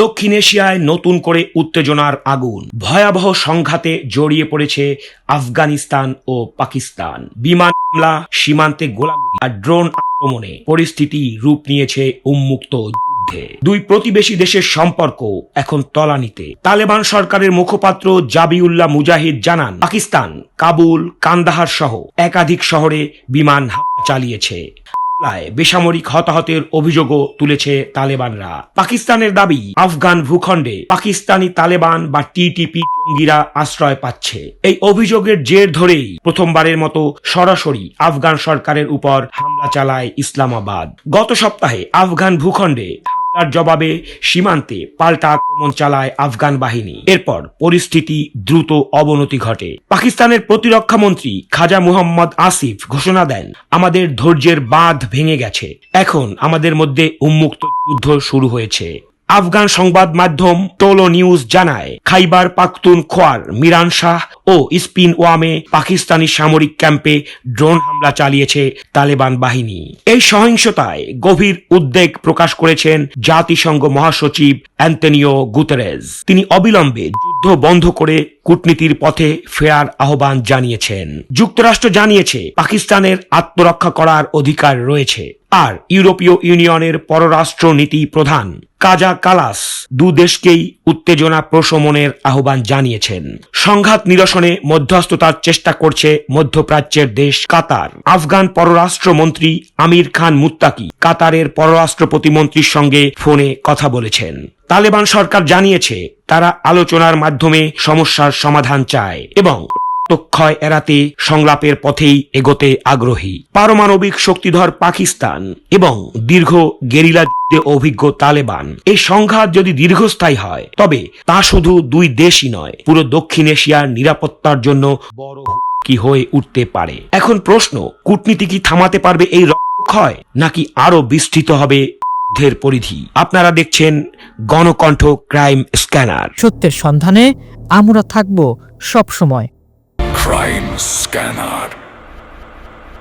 দক্ষিণ এশিয়ায় নতুন করে উত্তেজনার আগুন। ভয়াবহ সংঘাতে জড়িয়ে পড়েছে আফগানিস্তান ও পাকিস্তান। বিমান হামলা, সীমান্তে গোলাগুলি আর ড্রোন আক্রমণে পরিস্থিতি রূপ নিয়েছে উন্মুক্ত যুদ্ধে। দুই প্রতিবেশী দেশের সম্পর্ক এখন তলানিতে। তালেবান সরকারের মুখপাত্র জাবিউল্লাহ মুজাহিদ জানান, পাকিস্তান কাবুল, কান্দাহার সহ একাধিক শহরে বিমান হামলা চালিয়েছে। বেসামরিক হতাহতের অভিযোগও তুলেছে তালেবানরা। পাকিস্তানের দাবি, আফগান ভূখণ্ডে পাকিস্তানি তালেবান বা টিটিপি জঙ্গিরা আশ্রয় পাচ্ছে। এই অভিযোগের জের ধরেই প্রথমবারের মতো সরাসরি আফগান সরকারের উপর হামলা চালায় ইসলামাবাদ। গত সপ্তাহে আফগান ভূখণ্ডে তার জবাবে সীমান্তে পাল্টা আক্রমণ চালায় আফগান বাহিনী। এরপর পরিস্থিতি দ্রুত অবনতি ঘটে। পাকিস্তানের প্রতিরক্ষা মন্ত্রী খাজা মুহাম্মদ আসিফ ঘোষণা দেন, আমাদের ধৈর্যের বাঁধ ভেঙে গেছে, এখন আমাদের মধ্যে উন্মুক্ত যুদ্ধ শুরু হয়েছে। আফগান সংবাদ মাধ্যম টোলো নিউজ জানায়, খাইবার পাখতুনখোয়ার মিরান শাহ ও স্পিন ওয়ামে পাকিস্তানি সামরিক ক্যাম্পে ড্রোন হামলা চালিয়েছে তালেবান বাহিনী। এই সহিংসতায় গভীর উদ্বেগ প্রকাশ করেছেন জাতিসংঘ মহাসচিব অ্যান্টনিও গুতেরেস। তিনি অবিলম্বে যুদ্ধ বন্ধ করে কূটনীতির পথে ফেরার আহ্বান জানিয়েছেন। যুক্তরাষ্ট্র জানিয়েছে, পাকিস্তানের আত্মরক্ষা করার অধিকার রয়েছে। আর ইউরোপীয় ইউনিয়নের পররাষ্ট্র নীতি প্রধান কাজা কালাস দু দেশকেই উত্তেজনা প্রশমনের আহ্বান জানিয়েছেন। সংঘাত নিরসনে মধ্যস্থতার চেষ্টা করছে মধ্যপ্রাচ্যের দেশ কাতার। আফগান পররাষ্ট্রমন্ত্রী আমির খান মুত্তাকি কাতারের পররাষ্ট্র প্রতিমন্ত্রীর সঙ্গে ফোনে কথা বলেছেন। তালেবান সরকার জানিয়েছে, তারা আলোচনার মাধ্যমে সমস্যার সমাধান চায় এবং রক্তক্ষয় এড়াতে সংলাপের পথেই এগোতে আগ্রহী। পারমাণবিক শক্তিধর পাকিস্তান এবং দীর্ঘ গেরিলা যুদ্ধে অভিজ্ঞ তালেবান, এই সংঘাত যদি দীর্ঘস্থায়ী হয় তবে তা শুধু দুই দেশই নয়, পুরো দক্ষিণ এশিয়ার নিরাপত্তার জন্য বড় হুমকি হয়ে উঠতে পারে। এখন প্রশ্ন, কূটনীতি কি থামাতে পারবে এই রক্তক্ষয়, নাকি আরো বিস্তৃত হবে যুদ্ধের পরিধি? আপনারা দেখছেন গণকণ্ঠ ক্রাইম স্ক্যানার। সত্যের সন্ধানে আমরা থাকব সব সময়। Crime Scanner.